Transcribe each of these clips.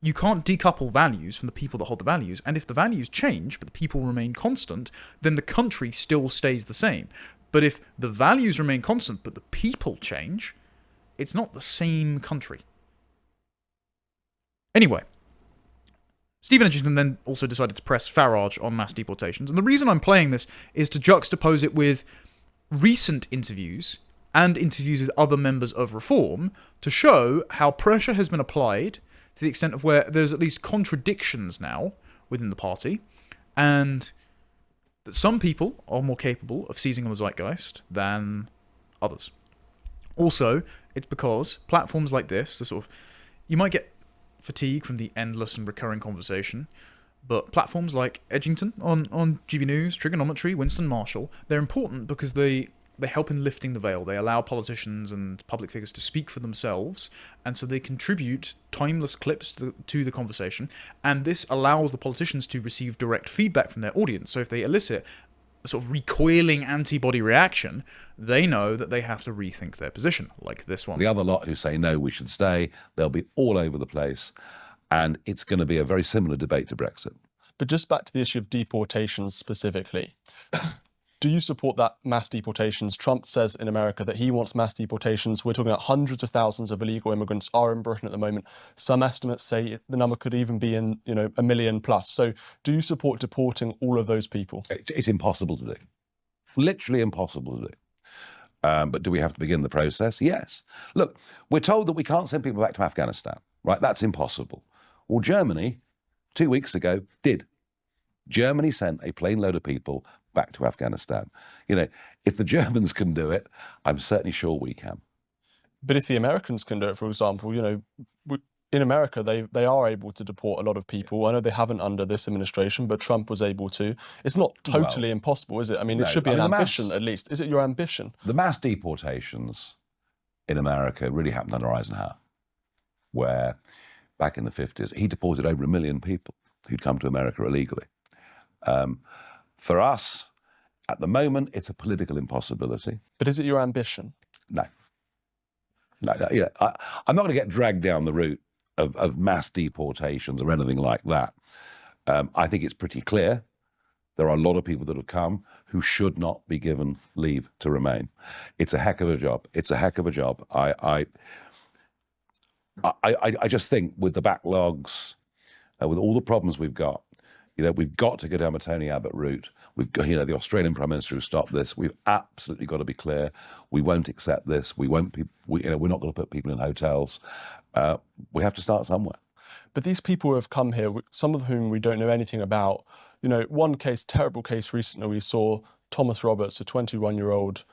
you can't decouple values from the people that hold the values. And if the values change, but the people remain constant, then the country still stays the same. But if the values remain constant, but the people change, it's not the same country. Anyway, Stephen Edgington then also decided to press Farage on mass deportations. And the reason I'm playing this is to juxtapose it with recent interviews and interviews with other members of Reform to show how pressure has been applied to the extent of where there's at least contradictions now within the party, and that some people are more capable of seizing on the zeitgeist than others. Also, it's because platforms like this, you might get fatigue from the endless and recurring conversation, but platforms like Edgington on GB News, Trigonometry, Winston Marshall, they're important because they help in lifting the veil. They allow politicians and public figures to speak for themselves, and so they contribute timeless clips to the conversation, and this allows the politicians to receive direct feedback from their audience. So if they elicit a sort of recoiling antibody reaction, they know that they have to rethink their position, like this one. The other lot who say, no, we should stay, they'll be all over the place, and it's going to be a very similar debate to Brexit. But just back to the issue of deportations specifically, do you support that mass deportations? Trump says in America that he wants mass deportations. We're talking about hundreds of thousands of illegal immigrants are in Britain at the moment. Some estimates say the number could even be in, 1 million plus. So do you support deporting all of those people? It's impossible to do. Literally impossible to do. But do we have to begin the process? Yes. Look, we're told that we can't send people back to Afghanistan, right? That's impossible. Well, Germany, 2 weeks ago, did. Germany sent a plane load of people back to Afghanistan. If the Germans can do it, I'm certainly sure we can. But if the Americans can do it, for example, in America, they are able to deport a lot of people. I know they haven't under this administration, but Trump was able to. It's not totally impossible, is it? I mean, it should be an ambition, at least. Is it your ambition? The mass deportations in America really happened under Eisenhower, where back in the 50s, he deported over 1 million people who'd come to America illegally. For us, at the moment, it's a political impossibility. But is it your ambition? No. I'm not going to get dragged down the route of mass deportations or anything like that. I think it's pretty clear there are a lot of people that have come who should not be given leave to remain. It's a heck of a job. I just think with the backlogs, with all the problems we've got, we've got to go down the Tony Abbott route. We've got, the Australian Prime Minister who stopped this. We've absolutely got to be clear. We won't accept this. We're not going to put people in hotels. We have to start somewhere. But these people who have come here, some of whom we don't know anything about, one case, terrible case recently, we saw Thomas Roberts, a 21-year-old,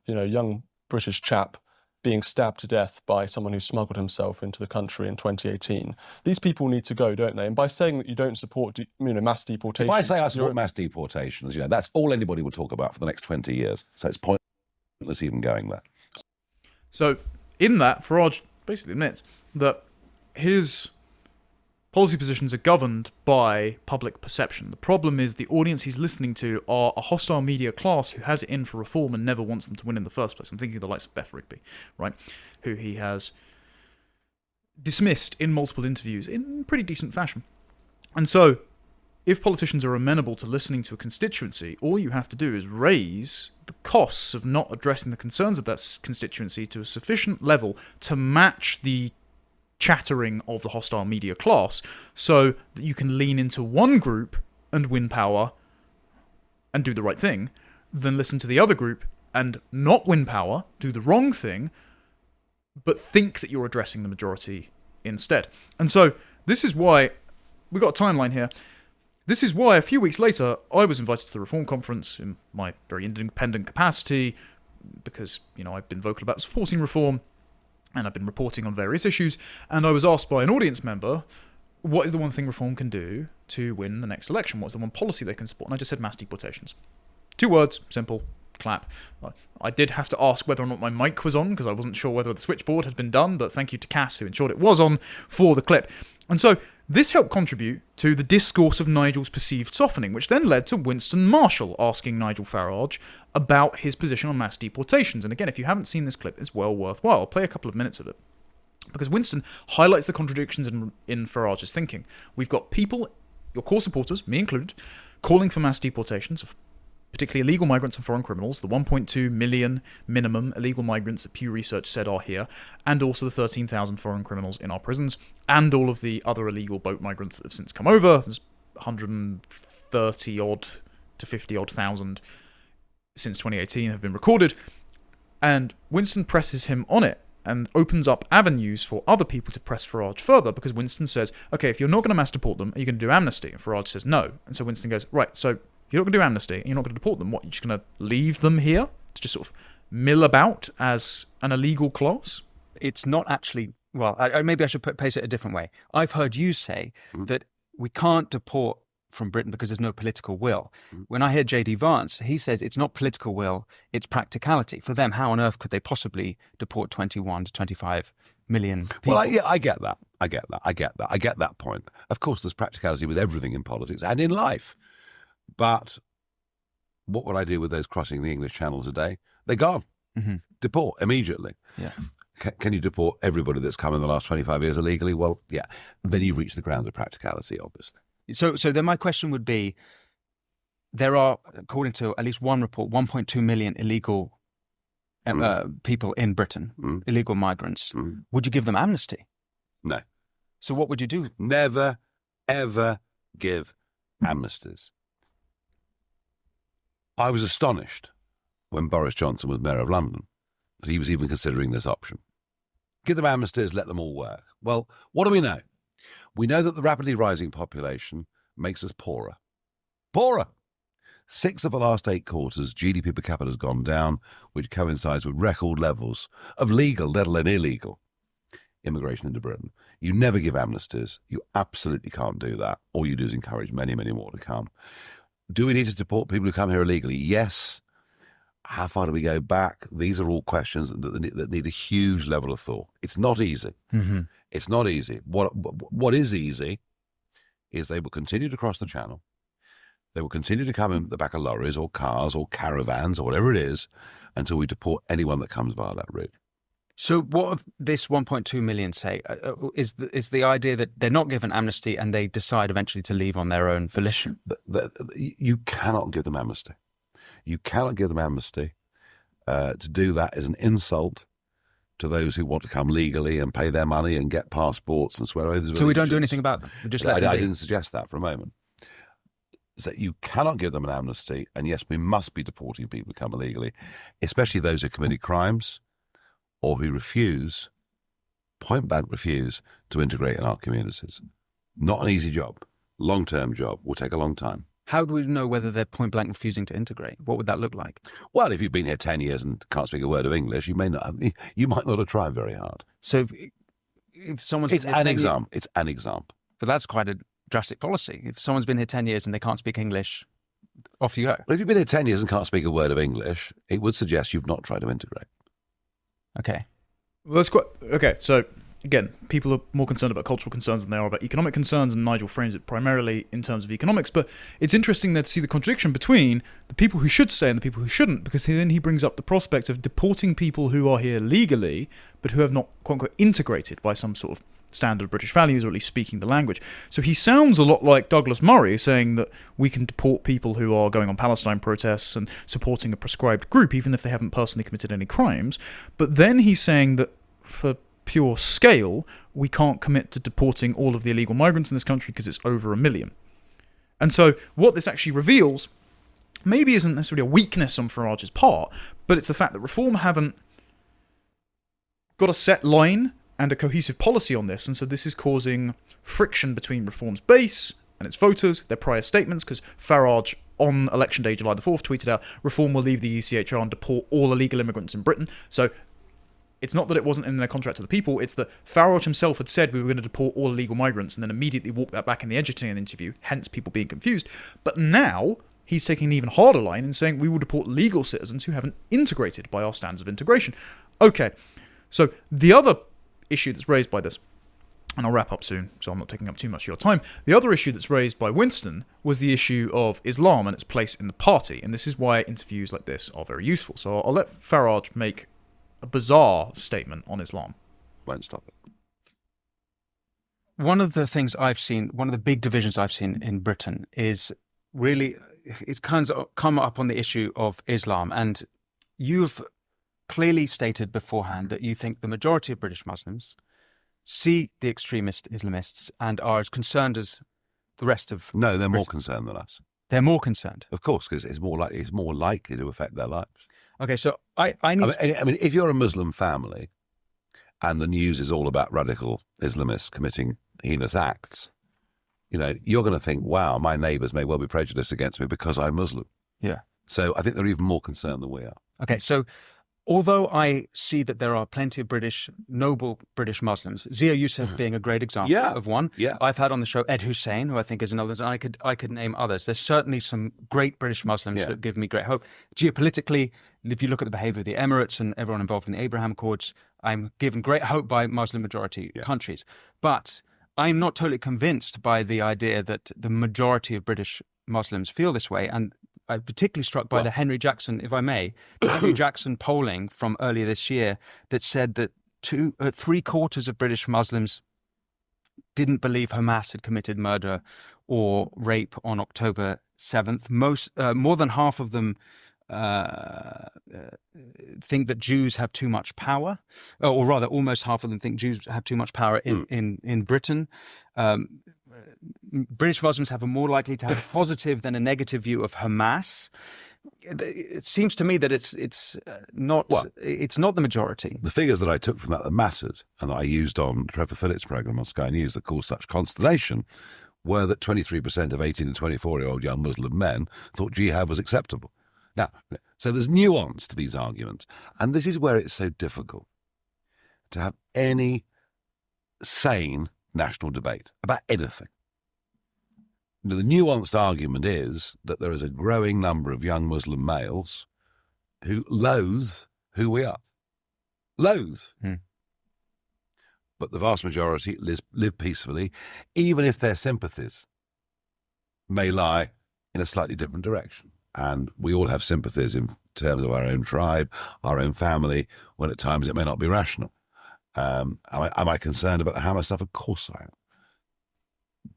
young British chap, being stabbed to death by someone who smuggled himself into the country in 2018. These people need to go, don't they? And by saying that you don't support, mass deportations... If I say I support mass deportations, that's all anybody will talk about for the next 20 years. So it's pointless even going there. So in that, Farage basically admits that his policy positions are governed by public perception. The problem is the audience he's listening to are a hostile media class who has it in for reform and never wants them to win in the first place. I'm thinking of the likes of Beth Rigby, right, who he has dismissed in multiple interviews in pretty decent fashion. And so, if politicians are amenable to listening to a constituency, all you have to do is raise the costs of not addressing the concerns of that constituency to a sufficient level to match the chattering of the hostile media class, so that you can lean into one group and win power and do the right thing, than listen to the other group and not win power, do the wrong thing, but think that you're addressing the majority instead. And so this is why we've got a timeline here. This is why a few weeks later I was invited to the Reform Conference in my very independent capacity, because I've been vocal about supporting reform and I've been reporting on various issues, and I was asked by an audience member, what is the one thing reform can do to win the next election? What's the one policy they can support? And I just said mass deportations. 2 words, simple, clap. I did have to ask whether or not my mic was on, because I wasn't sure whether the switchboard had been done, but thank you to Cass, who ensured it was on for the clip. And so this helped contribute to the discourse of Nigel's perceived softening, which then led to Winston Marshall asking Nigel Farage about his position on mass deportations. And again, if you haven't seen this clip, it's well worthwhile. I'll play a couple of minutes of it. Because Winston highlights the contradictions in Farage's thinking. We've got people, your core supporters, me included, calling for mass deportations of particularly illegal migrants and foreign criminals, the 1.2 million minimum illegal migrants that Pew Research said are here, and also the 13,000 foreign criminals in our prisons, and all of the other illegal boat migrants that have since come over. There's 130-odd to 50-odd thousand since 2018 have been recorded. And Winston presses him on it and opens up avenues for other people to press Farage further, because Winston says, okay, if you're not going to mass deport them, are you going to do amnesty? And Farage says no. And so Winston goes, right, so you're not going to do amnesty, and you're not going to deport them. What, you're just going to leave them here to just sort of mill about as an illegal class? It's not actually, well, maybe I should pace it a different way. I've heard you say that we can't deport from Britain because there's no political will. When I hear J.D. Vance, he says it's not political will, it's practicality. For them, how on earth could they possibly deport 21 to 25 million people? Well, I get that. I get that point. Of course, there's practicality with everything in politics and in life. But what would I do with those crossing the English Channel today? They're gone. Deport immediately. Yeah. Can you deport everybody that's come in the last 25 years illegally? Well, yeah. Then you've reached the ground of practicality, obviously. So then my question would be, there are, according to at least one report, 1.2 million illegal people in Britain, illegal migrants. Would you give them amnesty? No. So what would you do? Never, ever give amnesties. I was astonished when Boris Johnson was Mayor of London that he was even considering this option. Give them amnesties, let them all work. Well, what do we know? We know that the rapidly rising population makes us poorer. Poorer! 6 of the last 8 quarters, GDP per capita has gone down, which coincides with record levels of legal, let alone illegal, immigration into Britain. You never give amnesties. You absolutely can't do that. All you do is encourage many, many more to come. Do we need to deport people who come here illegally? Yes. How far do we go back? These are all questions that need a huge level of thought. It's not easy. It's not easy. What is easy is they will continue to cross the channel. They will continue to come in the back of lorries or cars or caravans or whatever it is until we deport anyone that comes via that route. So what of this 1.2 million say? Is the idea that they're not given amnesty and they decide eventually to leave on their own volition? You cannot give them amnesty. You cannot give them amnesty. To do that is an insult to those who want to come legally and pay their money and get passports and swear oaths. So we don't do anything about them? We just let them I be? didn't suggest that for a moment. So you cannot give them an amnesty, and yes, we must be deporting people who come illegally, especially those who committed crimes or who refuse, point blank refuse, to integrate in our communities. Not an easy job. Long-term job. Will take a long time. How do we know whether they're point blank refusing to integrate? What would that look like? Well, if you've been here 10 years and can't speak a word of English, you might not have tried very hard. So if someone's It's an example. It's an example. But that's quite a drastic policy. If someone's been here 10 years and they can't speak English, off you go. Well, if you've been here 10 years and can't speak a word of English, it would suggest you've not tried to integrate. Okay. Well, that's quite okay. So again, people are more concerned about cultural concerns than they are about economic concerns, and Nigel frames it primarily in terms of economics. But it's interesting there to see the contradiction between the people who should stay and the people who shouldn't, because then he brings up the prospect of deporting people who are here legally, but who have not, quote unquote, integrated by some sort of standard British values, or at least speaking the language. So he sounds a lot like Douglas Murray, saying that we can deport people who are going on Palestine protests and supporting a prescribed group, even if they haven't personally committed any crimes. But then he's saying that for pure scale, we can't commit to deporting all of the illegal migrants in this country because it's over 1 million. And so what this actually reveals maybe isn't necessarily a weakness on Farage's part, but it's the fact that Reform haven't got a set line and a cohesive policy on this, and so this is causing friction between Reform's base and its voters, their prior statements, because Farage on election day, July the 4th, tweeted out, Reform will leave the ECHR and deport all illegal immigrants in Britain. So it's not that it wasn't in their contract to the people, it's that Farage himself had said we were going to deport all illegal migrants and then immediately walked that back in the editing interview, hence people being confused. But now he's taking an even harder line and saying we will deport legal citizens who haven't integrated by our standards of integration. Okay, so the other issue that's raised by this, and I'll wrap up soon, so I'm not taking up too much of your time. The other issue that's raised by Winston was the issue of Islam and its place in the party, and this is why interviews like this are very useful. So I'll let Farage make a bizarre statement on Islam. Won't stop it. one of the things I've seen, one of the big divisions I've seen in Britain is really, it's kind of come up on the issue of Islam. And you've clearly stated beforehand that you think the majority of British Muslims see the extremist Islamists and are as concerned as the rest of No, they're more Britain. concerned than us. They're more concerned. Of course, because it's more likely to affect their lives. Okay, so I need I mean, if you're a Muslim family and the news is all about radical Islamists committing heinous acts, you're going to think, wow, my neighbours may well be prejudiced against me because I'm Muslim. Yeah. So I think they're even more concerned than we are. Okay, so although I see that there are plenty of noble British Muslims, Zia Youssef being a great example of one. Yeah. I've had on the show Ed Hussein, who I think is another, and I could name others. There's certainly some great British Muslims that give me great hope. Geopolitically, if you look at the behavior of the Emirates and everyone involved in the Abraham Accords, I'm given great hope by Muslim majority countries. But I'm not totally convinced by the idea that the majority of British Muslims feel this way. And I'm particularly struck by the Henry Jackson, if I may, the Henry Jackson polling from earlier this year that said that 3/4 of British Muslims didn't believe Hamas had committed murder or rape on October 7th. More than half of them think that Jews have too much power, or rather, almost half of them think Jews have too much power in Britain. British Muslims have a more likely to have a positive than a negative view of Hamas. It seems to me that it's not the majority. The figures that I took from that mattered and that I used on Trevor Phillips' programme on Sky News that caused such consternation were that 23% of 18 and 24-year-old young Muslim men thought jihad was acceptable. Now, so there's nuance to these arguments, and this is where it's so difficult to have any sane national debate about anything. The nuanced argument is that there is a growing number of young Muslim males who loathe who we are. Loathe. But the vast majority live peacefully, even if their sympathies may lie in a slightly different direction. And we all have sympathies in terms of our own tribe, our own family, when at times it may not be rational. Am I concerned about the Hamas stuff? Of course I am.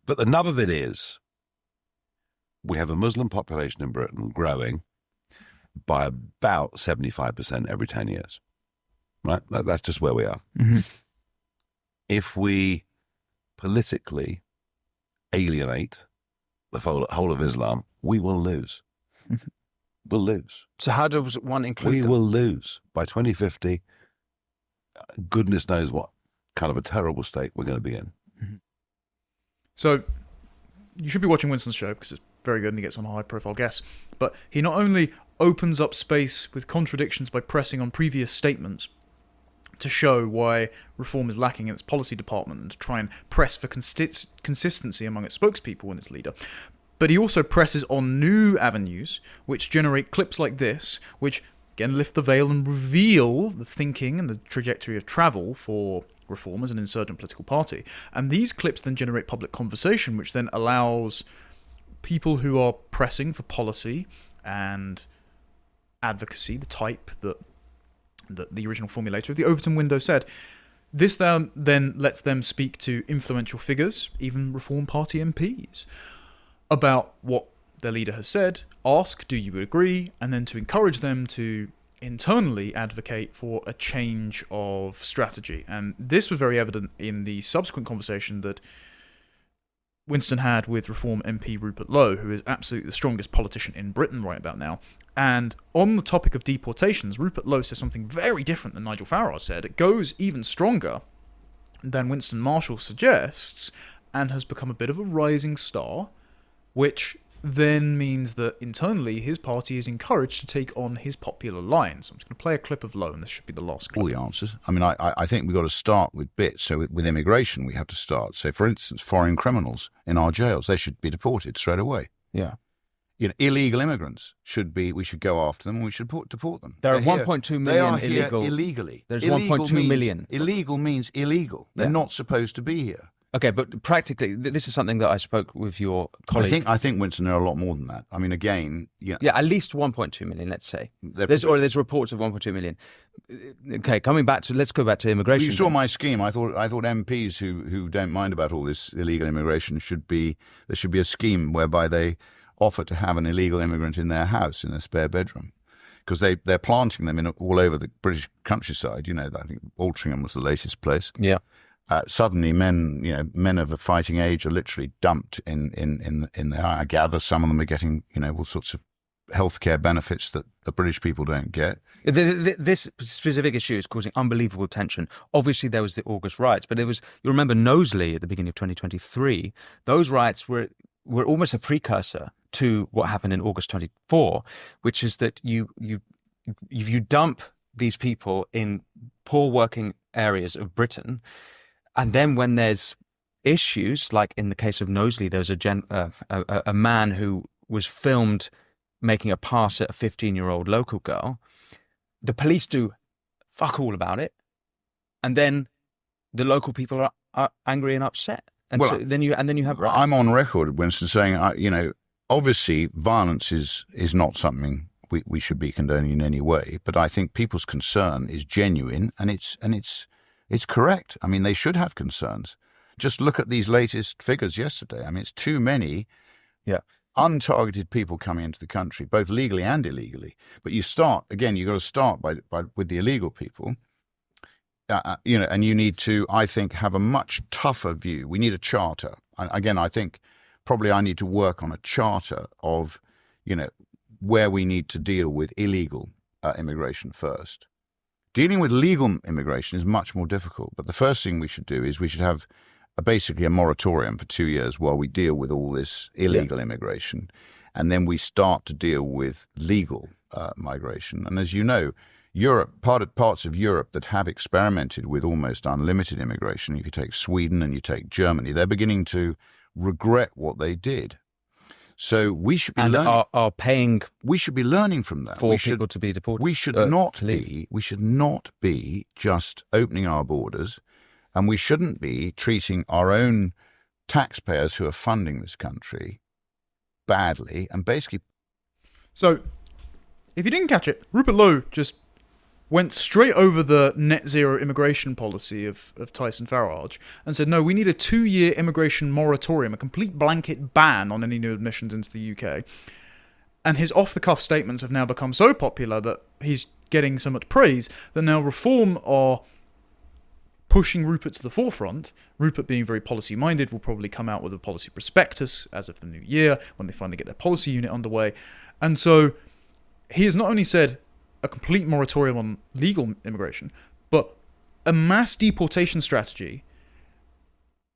But the nub of it is, we have a Muslim population in Britain growing by about 75% every 10 years. Right? That's just where we are. Mm-hmm. If we politically alienate the whole of Islam, we will lose. We'll lose. So how does one include We them? will lose. By 2050, goodness knows what kind of a terrible state we're going to be in. So you should be watching Winston's show because it's very good and he gets on high-profile guests. But he not only opens up space with contradictions by pressing on previous statements to show why reform is lacking in its policy department and to try and press for consistency among its spokespeople and its leader, but he also presses on new avenues which generate clips like this, which again lift the veil and reveal the thinking and the trajectory of travel for reform as an insurgent political party. And these clips then generate public conversation, which then allows people who are pressing for policy and advocacy, the type that the original formulator of the Overton window said, this then lets them speak to influential figures, even Reform Party MPs, about what their leader has said, ask, do you agree, and then to encourage them to internally advocate for a change of strategy. And this was very evident in the subsequent conversation that Winston had with Reform MP Rupert Lowe, who is absolutely the strongest politician in Britain right about now. And on the topic of deportations, Rupert Lowe says something very different than Nigel Farage said. It goes even stronger than Winston Marshall suggests and has become a bit of a rising star, which then means that internally his party is encouraged to take on his popular line. So I'm just going to play a clip of Lowe, and this should be the last clip. All the answers. I mean, I think we've got to start with bits. So with immigration, we have to start. So, for instance, foreign criminals in our jails, they should be deported straight away. Yeah. You know, illegal immigrants we should go after them and we should deport them. There are They're 1.2 million They are illegal. here illegally. There's Illegal 1.2 means- million. Illegal means illegal. They're Yeah. not supposed to be here. Okay, but practically, this is something that I spoke with your colleague. I think, Winston, there are a lot more than that. I mean, again, Yeah, at least 1.2 million, let's say. There- There's reports of 1.2 million. Okay, let's go back to immigration. you saw then. my scheme. I thought MPs who don't mind about all this illegal immigration there should be a scheme whereby they offer to have an illegal immigrant in their house in their spare bedroom, because they're planting them all over the British countryside. You know, I think Altrincham was the latest place. Yeah. Suddenly, men of the fighting age are literally dumped in there. I gather some of them are getting, all sorts of healthcare benefits that the British people don't get. This specific issue is causing unbelievable tension. Obviously, there was the August riots, but you remember Knowsley at the beginning of 2023. Those riots were almost a precursor to what happened in August 24, which is that you dump these people in poor working areas of Britain. And then when there's issues, like in the case of Knowsley, there was a man who was filmed making a pass at a 15-year-old local girl. The police do fuck all about it. And then the local people are angry and upset. And Well, so then you have riots. I'm on record, Winston, saying, obviously violence is not something we should be condoning in any way. But I think people's concern is genuine, and it's correct. I mean, they should have concerns. Just look at these latest figures yesterday. I mean, it's too many untargeted people coming into the country, both legally and illegally. But you've got to start with the illegal people. And you need to, I think, have a much tougher view. We need a charter. Again, I think probably I need to work on a charter of, where we need to deal with illegal immigration first. Dealing with legal immigration is much more difficult, but the first thing we should do is we should have basically a moratorium for 2 years while we deal with all this illegal immigration, and then we start to deal with legal migration. And as you know, parts of Europe that have experimented with almost unlimited immigration, you could take Sweden and you take Germany, they're beginning to regret what they did. So we should be learning. Are paying. We should be learning from that. For people to be deported. We should not be just opening our borders, and we shouldn't be treating our own taxpayers who are funding this country badly and basically. So, if you didn't catch it, Rupert Lowe just went straight over the net zero immigration policy of Tyson Farage and said, no, we need a 2-year immigration moratorium, a complete blanket ban on any new admissions into the UK. And his off-the-cuff statements have now become so popular that he's getting so much praise that now Reform are pushing Rupert to the forefront. Rupert, being very policy-minded, will probably come out with a policy prospectus as of the new year when they finally get their policy unit underway. And so he has not only said a complete moratorium on legal immigration, but a mass deportation strategy,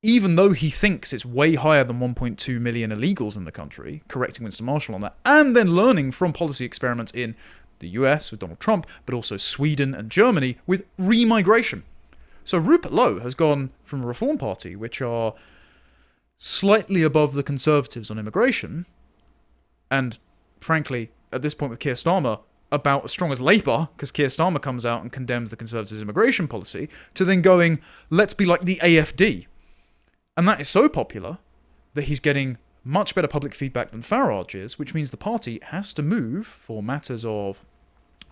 even though he thinks it's way higher than 1.2 million illegals in the country, correcting Winston Marshall on that, and then learning from policy experiments in the US with Donald Trump, but also Sweden and Germany with remigration. So Rupert Lowe has gone from a Reform Party, which are slightly above the Conservatives on immigration, and frankly, at this point with Keir Starmer, about as strong as Labour, because Keir Starmer comes out and condemns the Conservatives' immigration policy, to then going, let's be like the AFD. And that is so popular that he's getting much better public feedback than Farage is, which means the party has to move, for matters of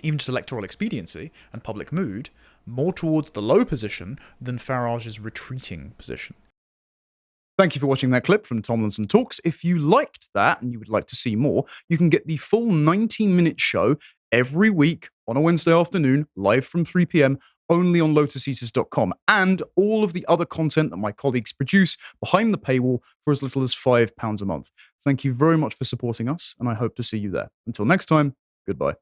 even just electoral expediency and public mood, more towards the Lowe position than Farage's retreating position. Thank you for watching that clip from Tomlinson Talks. If you liked that and you would like to see more, you can get the full 90-minute show every week on a Wednesday afternoon, live from 3 p.m, only on lotuseaters.com, and all of the other content that my colleagues produce behind the paywall for as little as £5 a month. Thank you very much for supporting us, and I hope to see you there. Until next time, goodbye.